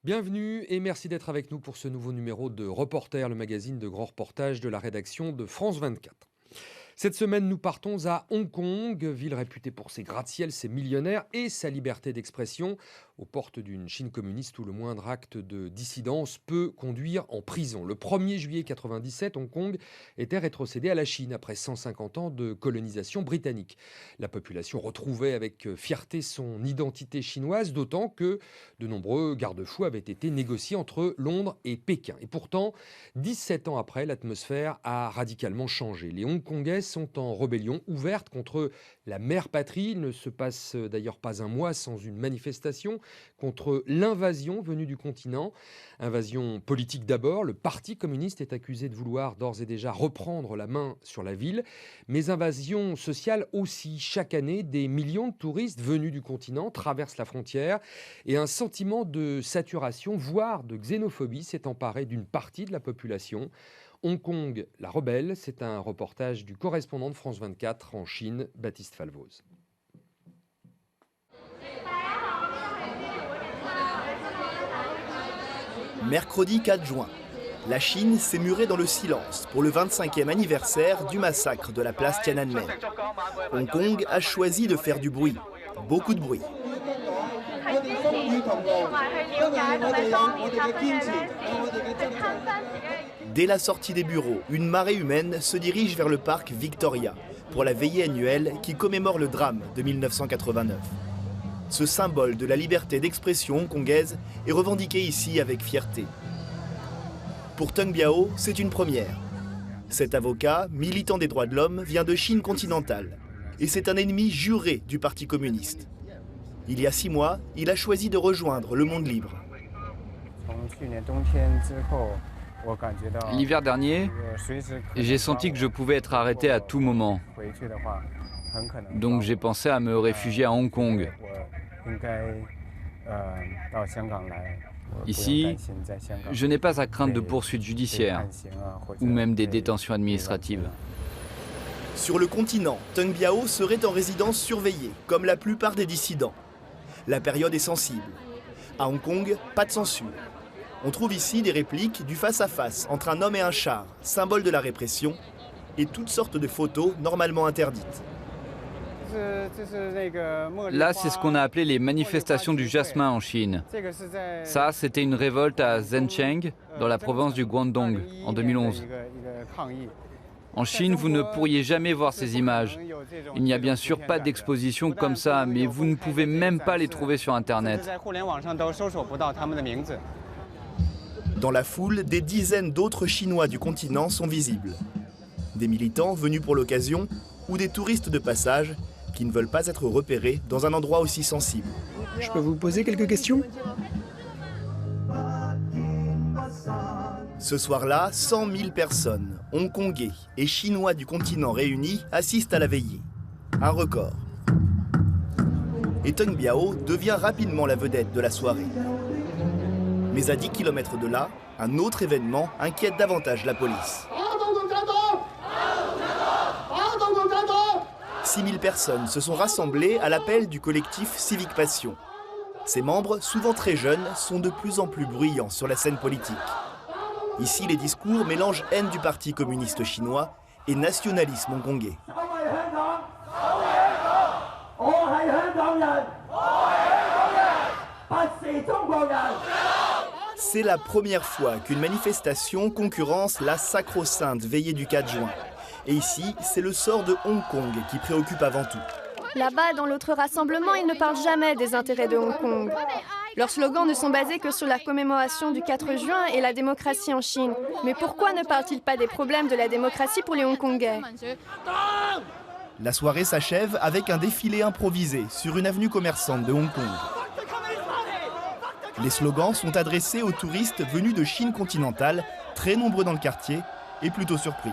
Bienvenue et merci d'être avec nous pour ce nouveau numéro de Reporter, le magazine de grands reportages de la rédaction de France 24. Cette semaine, nous partons à Hong Kong, ville réputée pour ses gratte-ciel, ses millionnaires et sa liberté d'expression, aux portes d'une Chine communiste où le moindre acte de dissidence peut conduire en prison. Le 1er juillet 1997, Hong Kong était rétrocédé à la Chine après 150 ans de colonisation britannique. La population retrouvait avec fierté son identité chinoise, d'autant que de nombreux garde-fous avaient été négociés entre Londres et Pékin. Et pourtant, 17 ans après, l'atmosphère a radicalement changé. Les Hongkongais sont en rébellion ouverte contre la mère patrie. Il ne se passe d'ailleurs pas un mois sans une manifestation contre l'invasion venue du continent. Invasion politique d'abord. Le Parti communiste est accusé de vouloir d'ores et déjà reprendre la main sur la ville. Mais invasion sociale aussi. Chaque année, des millions de touristes venus du continent traversent la frontière et un sentiment de saturation, voire de xénophobie, s'est emparé d'une partie de la population. Hong Kong, la rebelle, c'est un reportage du correspondant de France 24 en Chine, Baptiste Falvoz. Mercredi 4 juin, la Chine s'est murée dans le silence pour le 25e anniversaire du massacre de la place Tiananmen. Hong Kong a choisi de faire du bruit, beaucoup de bruit. Dès la sortie des bureaux, une marée humaine se dirige vers le parc Victoria pour la veillée annuelle qui commémore le drame de 1989. Ce symbole de la liberté d'expression hongkongaise est revendiqué ici avec fierté. Pour Tung Biao, c'est une première. Cet avocat, militant des droits de l'homme, vient de Chine continentale et c'est un ennemi juré du Parti communiste. Il y a 6 mois, il a choisi de rejoindre le monde libre. L'hiver dernier, j'ai senti que je pouvais être arrêté à tout moment. Donc j'ai pensé à me réfugier à Hong Kong. Ici, je n'ai pas à craindre de poursuites judiciaires ou même des détentions administratives. Sur le continent, Tung Biao serait en résidence surveillée, comme la plupart des dissidents. La période est sensible. À Hong Kong, pas de censure. On trouve ici des répliques du face-à-face entre un homme et un char, symbole de la répression, et toutes sortes de photos normalement interdites. Là, c'est ce qu'on a appelé les manifestations du jasmin en Chine. Ça, c'était une révolte à Zhencheng, dans la province du Guangdong, en 2011. En Chine, vous ne pourriez jamais voir ces images. Il n'y a bien sûr pas d'exposition comme ça, mais vous ne pouvez même pas les trouver sur Internet. Dans la foule, des dizaines d'autres Chinois du continent sont visibles. Des militants venus pour l'occasion ou des touristes de passage qui ne veulent pas être repérés dans un endroit aussi sensible. Je peux vous poser quelques questions ? Ce soir-là, 100 000 personnes, Hongkongais et Chinois du continent réunis, assistent à la veillée. Un record. Et Tung Biao devient rapidement la vedette de la soirée. Mais à 10 km de là, un autre événement inquiète davantage la police. 6 000 personnes se sont rassemblées à l'appel du collectif Civic Passion. Ses membres, souvent très jeunes, sont de plus en plus bruyants sur la scène politique. Ici, les discours mélangent haine du Parti communiste chinois et nationalisme hongkongais. C'est la première fois qu'une manifestation concurrence la sacro-sainte veillée du 4 juin. Et ici, c'est le sort de Hong Kong qui préoccupe avant tout. Là-bas, dans l'autre rassemblement, ils ne parlent jamais des intérêts de Hong Kong. Leurs slogans ne sont basés que sur la commémoration du 4 juin et la démocratie en Chine. Mais pourquoi ne parlent-ils pas des problèmes de la démocratie pour les Hongkongais ? La soirée s'achève avec un défilé improvisé sur une avenue commerçante de Hong Kong. Les slogans sont adressés aux touristes venus de Chine continentale, très nombreux dans le quartier et plutôt surpris.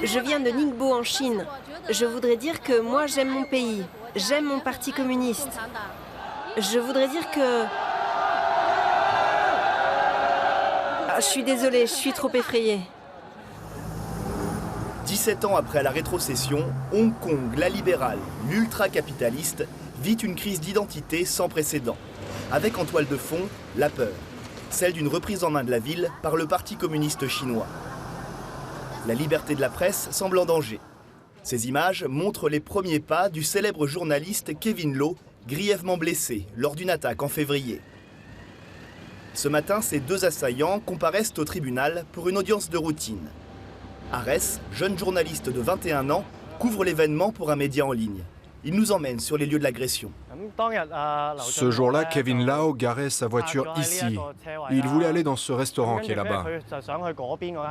Je viens de Ningbo en Chine. Je voudrais dire que moi j'aime mon pays, j'aime mon parti communiste. Je voudrais dire que... je suis désolée, je suis trop effrayée. 17 ans après la rétrocession, Hong Kong, la libérale, l'ultra-capitaliste, vit une crise d'identité sans précédent. avec en toile de fond la peur, celle d'une reprise en main de la ville par le Parti communiste chinois. La liberté de la presse semble en danger. Ces images montrent les premiers pas du célèbre journaliste Kevin Lau, grièvement blessé lors d'une attaque en février. Ce matin, ces deux assaillants comparaissent au tribunal pour une audience de routine. Arès, jeune journaliste de 21 ans, couvre l'événement pour un média en ligne. Il nous emmène sur les lieux de l'agression. Ce jour-là, Kevin Lau garait sa voiture ici. Il voulait aller dans ce restaurant qui est là-bas.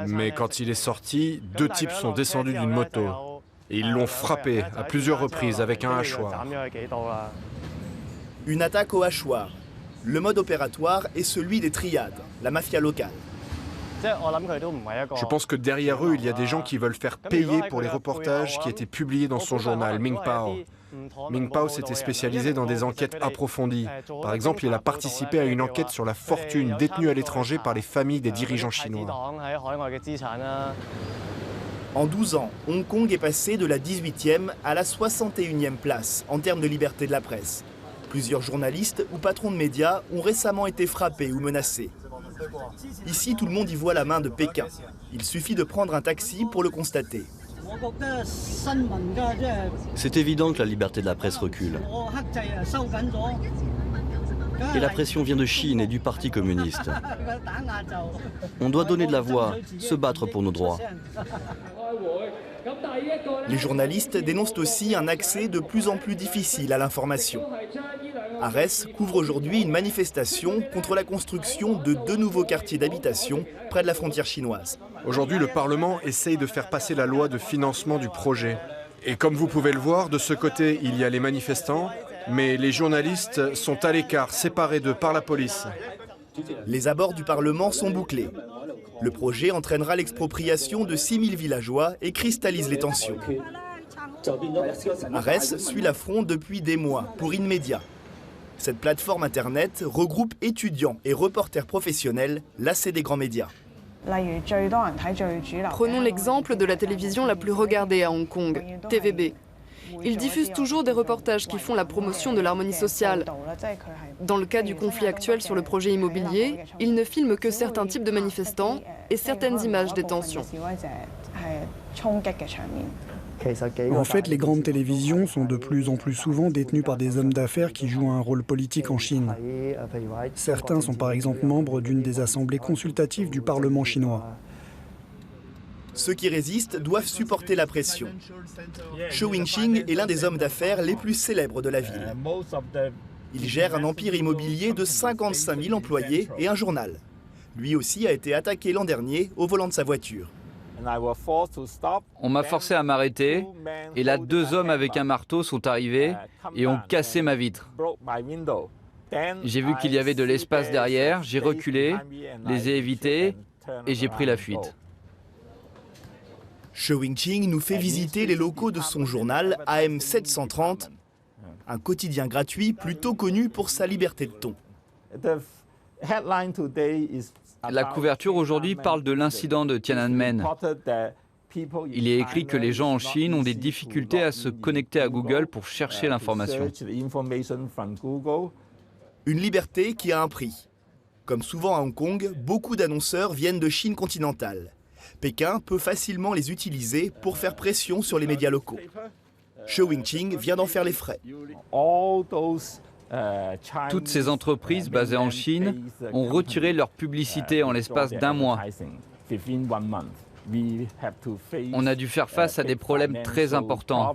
Mais quand il est sorti, deux types sont descendus d'une moto. Et ils l'ont frappé à plusieurs reprises avec un hachoir. Une attaque au hachoir. Le mode opératoire est celui des triades, la mafia locale. Je pense que derrière eux, il y a des gens qui veulent faire payer pour les reportages qui étaient publiés dans son journal, Ming Pao. Ming Pao s'était spécialisé dans des enquêtes approfondies. Par exemple, il a participé à une enquête sur la fortune détenue à l'étranger par les familles des dirigeants chinois. En 12 ans, Hong Kong est passé de la 18e à la 61e place en termes de liberté de la presse. Plusieurs journalistes ou patrons de médias ont récemment été frappés ou menacés. Ici, tout le monde y voit la main de Pékin. Il suffit de prendre un taxi pour le constater. C'est évident que la liberté de la presse recule. Et la pression vient de Chine et du Parti communiste. On doit donner de la voix, se battre pour nos droits. Les journalistes dénoncent aussi un accès de plus en plus difficile à l'information. Arès couvre aujourd'hui une manifestation contre la construction de 2 nouveaux quartiers d'habitation près de la frontière chinoise. Aujourd'hui, le Parlement essaye de faire passer la loi de financement du projet. Et comme vous pouvez le voir, de ce côté, il y a les manifestants, mais les journalistes sont à l'écart, séparés d'eux par la police. Les abords du Parlement sont bouclés. Le projet entraînera l'expropriation de 6000 villageois et cristallise les tensions. Arès suit la fronde depuis des mois pour InMedia. Cette plateforme internet regroupe étudiants et reporters professionnels lassés des grands médias. Prenons l'exemple de la télévision la plus regardée à Hong Kong, TVB. Ils diffusent toujours des reportages qui font la promotion de l'harmonie sociale. Dans le cas du conflit actuel sur le projet immobilier, ils ne filment que certains types de manifestants et certaines images des tensions. En fait, les grandes télévisions sont de plus en plus souvent détenues par des hommes d'affaires qui jouent un rôle politique en Chine. Certains sont par exemple membres d'une des assemblées consultatives du Parlement chinois. Ceux qui résistent doivent supporter la pression. Xu Wingqing est l'un des hommes d'affaires les plus célèbres de la ville. Il gère un empire immobilier de 55 000 employés et un journal. Lui aussi a été attaqué l'an dernier au volant de sa voiture. On m'a forcé à m'arrêter et là 2 hommes avec un marteau sont arrivés et ont cassé ma vitre. J'ai vu qu'il y avait de l'espace derrière, j'ai reculé, les ai évités et j'ai pris la fuite. Xu Wingqing nous fait visiter les locaux de son journal AM 730, un quotidien gratuit plutôt connu pour sa liberté de ton. La couverture aujourd'hui parle de l'incident de Tiananmen. Il est écrit que les gens en Chine ont des difficultés à se connecter à Google pour chercher l'information. Une liberté qui a un prix. Comme souvent à Hong Kong, beaucoup d'annonceurs viennent de Chine continentale. Pékin peut facilement les utiliser pour faire pression sur les médias locaux. Xu Wingqing vient d'en faire les frais. Toutes ces entreprises basées en Chine ont retiré leur publicité en l'espace d'1 mois. On a dû faire face à des problèmes très importants.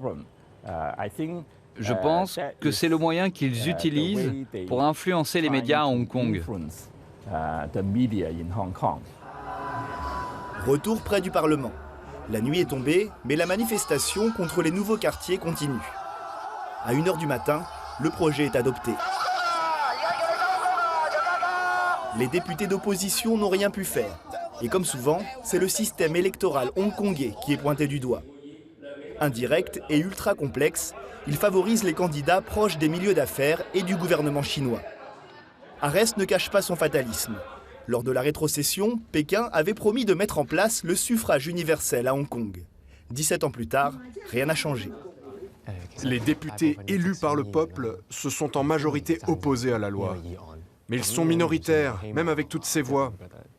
Je pense que c'est le moyen qu'ils utilisent pour influencer les médias à Hong Kong. Retour près du Parlement. La nuit est tombée, mais la manifestation contre les nouveaux quartiers continue. À 1h du matin, le projet est adopté. Les députés d'opposition n'ont rien pu faire. Et comme souvent, c'est le système électoral hongkongais qui est pointé du doigt. Indirect et ultra complexe, il favorise les candidats proches des milieux d'affaires et du gouvernement chinois. Arès ne cache pas son fatalisme. Lors de la rétrocession, Pékin avait promis de mettre en place le suffrage universel à Hong Kong. 17 ans plus tard, rien n'a changé. Les députés élus par le peuple se sont en majorité opposés à la loi. Mais ils sont minoritaires, même avec toutes ces voix.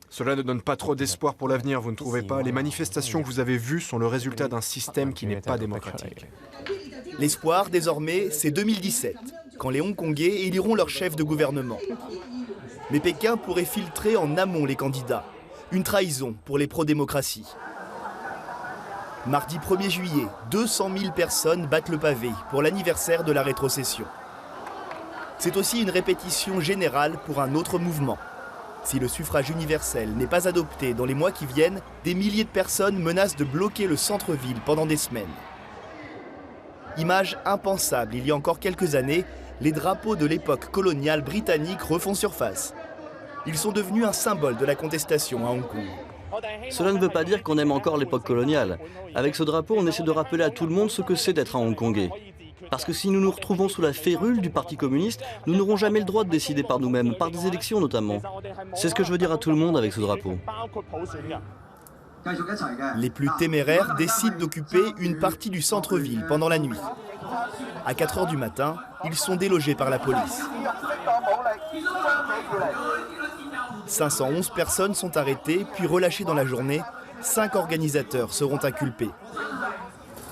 Cela ne donne pas trop d'espoir pour l'avenir, vous ne trouvez pas? Les manifestations que vous avez vues sont le résultat d'un système qui n'est pas démocratique. L'espoir, désormais, c'est 2017, quand les Hongkongais éliront leur chef de gouvernement. Mais Pékin pourrait filtrer en amont les candidats. Une trahison pour les pro-démocraties. Mardi 1er juillet, 200 000 personnes battent le pavé pour l'anniversaire de la rétrocession. C'est aussi une répétition générale pour un autre mouvement. Si le suffrage universel n'est pas adopté dans les mois qui viennent, des milliers de personnes menacent de bloquer le centre-ville pendant des semaines. Image impensable il y a encore quelques années, les drapeaux de l'époque coloniale britannique refont surface. Ils sont devenus un symbole de la contestation à Hong Kong. Cela ne veut pas dire qu'on aime encore l'époque coloniale. Avec ce drapeau, on essaie de rappeler à tout le monde ce que c'est d'être un Hongkongais. Parce que si nous nous retrouvons sous la férule du Parti communiste, nous n'aurons jamais le droit de décider par nous-mêmes, par des élections notamment. C'est ce que je veux dire à tout le monde avec ce drapeau. Les plus téméraires décident d'occuper une partie du centre-ville pendant la nuit. À 4 h du matin, ils sont délogés par la police. 511 personnes sont arrêtées, puis relâchées dans la journée. 5 organisateurs seront inculpés.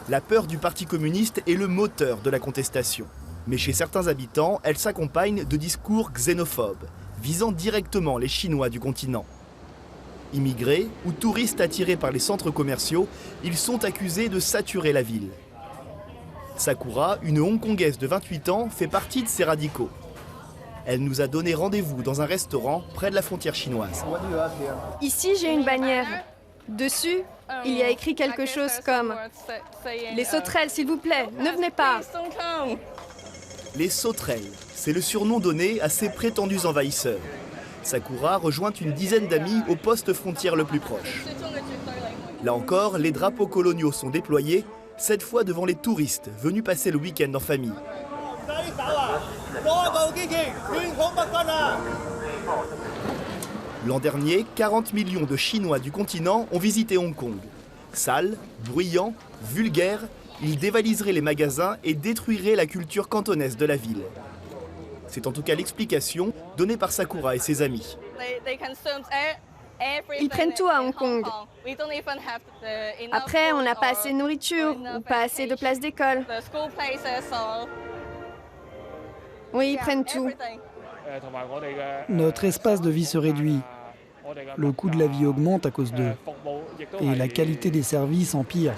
La peur du Parti communiste est le moteur de la contestation. Mais chez certains habitants, elle s'accompagne de discours xénophobes, visant directement les Chinois du continent. Immigrés ou touristes attirés par les centres commerciaux, ils sont accusés de saturer la ville. Sakura, une Hongkongaise de 28 ans, fait partie de ces radicaux. Elle nous a donné rendez-vous dans un restaurant près de la frontière chinoise. Ici, j'ai une bannière. Dessus, il y a écrit quelque chose comme « Les sauterelles, s'il vous plaît, ne venez pas !» Les sauterelles, c'est le surnom donné à ces prétendus envahisseurs. Sakura rejoint une dizaine d'amis au poste frontière le plus proche. Là encore, les drapeaux coloniaux sont déployés, cette fois devant les touristes venus passer le week-end en famille. L'an dernier, 40 millions de Chinois du continent ont visité Hong Kong. Sales, bruyants, vulgaires, ils dévaliseraient les magasins et détruiraient la culture cantonaise de la ville. C'est en tout cas l'explication donnée par Sakura et ses amis. Ils prennent tout à Hong Kong. Après, on n'a pas assez de nourriture ou pas assez de places d'école. Oui, ils prennent tout. Notre espace de vie se réduit. Le coût de la vie augmente à cause d'eux. Et la qualité des services empire.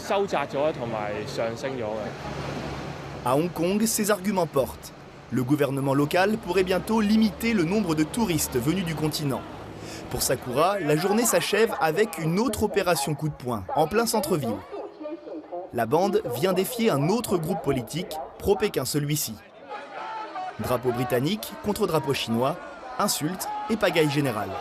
À Hong Kong, ces arguments portent. Le gouvernement local pourrait bientôt limiter le nombre de touristes venus du continent. Pour Sakura, la journée s'achève avec une autre opération coup de poing, en plein centre-ville. La bande vient défier un autre groupe politique, pro-Pékin celui-ci. Drapeau britannique contre drapeau chinois, insultes et pagaille générale.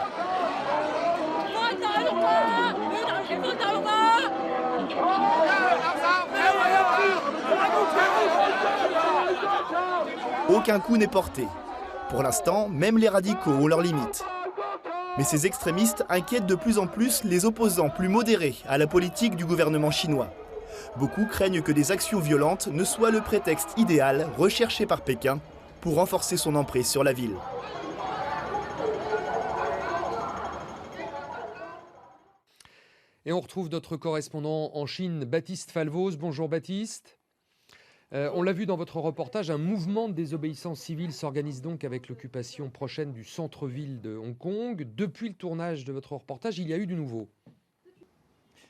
Aucun coup n'est porté. Pour l'instant, même les radicaux ont leurs limites. Mais ces extrémistes inquiètent de plus en plus les opposants plus modérés à la politique du gouvernement chinois. Beaucoup craignent que des actions violentes ne soient le prétexte idéal recherché par Pékin pour renforcer son emprise sur la ville. Et on retrouve notre correspondant en Chine, Baptiste Falvoz. Bonjour Baptiste. On l'a vu dans votre reportage, un mouvement de désobéissance civile s'organise donc avec l'occupation prochaine du centre-ville de Hong Kong. Depuis le tournage de votre reportage, il y a eu du nouveau.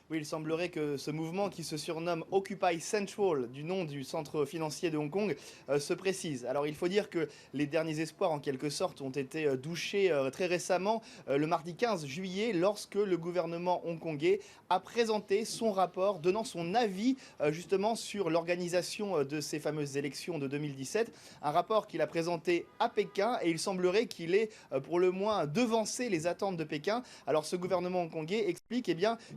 Oui, il semblerait que ce mouvement qui se surnomme Occupy Central, du nom du centre financier de Hong Kong, se précise. Alors il faut dire que les derniers espoirs en quelque sorte ont été douchés très récemment, le mardi 15 juillet, lorsque le gouvernement hongkongais a présenté son rapport donnant son avis justement sur l'organisation de ces fameuses élections de 2017. Un rapport qu'il a présenté à Pékin et il semblerait qu'il ait pour le moins devancé les attentes de Pékin. Alors ce gouvernement hongkongais explique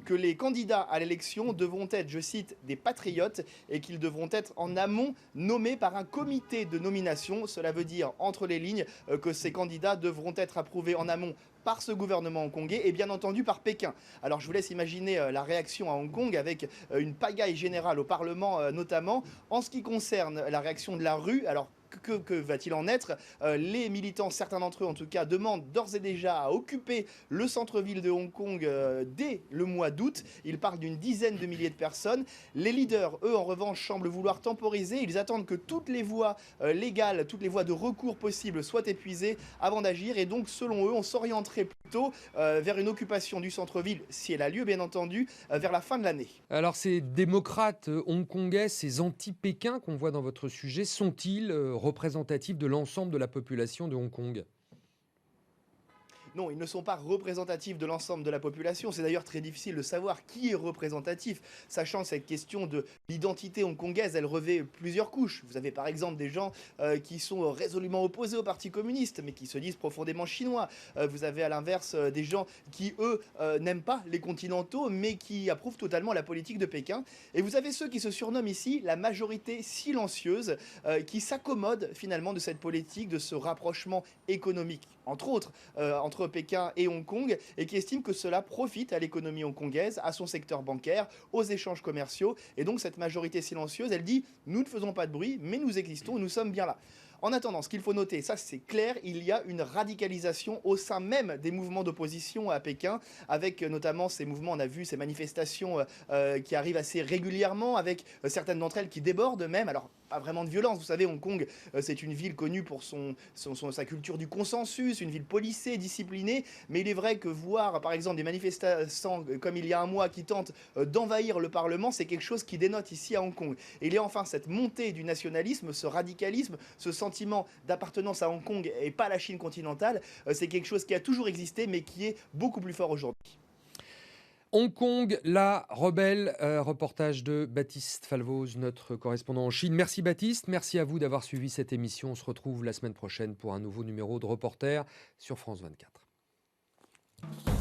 que les candidats candidats à l'élection devront être, je cite, des patriotes et qu'ils devront être en amont nommés par un comité de nomination. Cela veut dire, entre les lignes, que ces candidats devront être approuvés en amont par ce gouvernement hongkongais et bien entendu par Pékin. Alors je vous laisse imaginer la réaction à Hong Kong avec une pagaille générale au Parlement notamment. En ce qui concerne la réaction de la rue, alors que va-t-il en être? Les militants, certains d'entre eux en tout cas, demandent d'ores et déjà à occuper le centre-ville de Hong Kong dès le mois d'août. Ils parlent d'une dizaine de milliers de personnes. Les leaders, eux, en revanche, semblent vouloir temporiser. Ils attendent que toutes les voies légales, toutes les voies de recours possibles soient épuisées avant d'agir. Et donc, selon eux, on s'orienterait plutôt vers une occupation du centre-ville, si elle a lieu, bien entendu, vers la fin de l'année. Alors, ces démocrates hongkongais, ces anti-Pékin qu'on voit dans votre sujet, sont-ils représentatifs de l'ensemble de la population de Hong Kong? Non, ils ne sont pas représentatifs de l'ensemble de la population. C'est d'ailleurs très difficile de savoir qui est représentatif, sachant que cette question de l'identité hongkongaise, elle revêt plusieurs couches. Vous avez par exemple des gens qui sont résolument opposés au Parti communiste, mais qui se disent profondément chinois. Vous avez à l'inverse des gens qui, eux, n'aiment pas les continentaux, mais qui approuvent totalement la politique de Pékin. Et vous avez ceux qui se surnomment ici la majorité silencieuse, qui s'accommode finalement de cette politique, de ce rapprochement économique, entre autres, entre Pékin et Hong Kong, et qui estime que cela profite à l'économie hongkongaise, à son secteur bancaire, aux échanges commerciaux. Et donc cette majorité silencieuse, elle dit « nous ne faisons pas de bruit, mais nous existons, nous sommes bien là ». En attendant, ce qu'il faut noter, ça c'est clair, il y a une radicalisation au sein même des mouvements d'opposition à Pékin, avec notamment ces mouvements, on a vu ces manifestations qui arrivent assez régulièrement, avec certaines d'entre elles qui débordent même, alors pas vraiment de violence, vous savez, Hong Kong, c'est une ville connue pour sa culture du consensus, une ville policée, disciplinée, mais il est vrai que voir par exemple des manifestants comme il y a un mois qui tentent d'envahir le Parlement, c'est quelque chose qui dénote ici à Hong Kong. Et il y a enfin cette montée du nationalisme, ce radicalisme, ce sentiment d'appartenance à Hong Kong et pas à la Chine continentale, c'est quelque chose qui a toujours existé mais qui est beaucoup plus fort aujourd'hui. Hong Kong, la rebelle, reportage de Baptiste Falvoz, notre correspondant en Chine. Merci Baptiste, merci à vous d'avoir suivi cette émission. On se retrouve la semaine prochaine pour un nouveau numéro de Reporter sur France 24.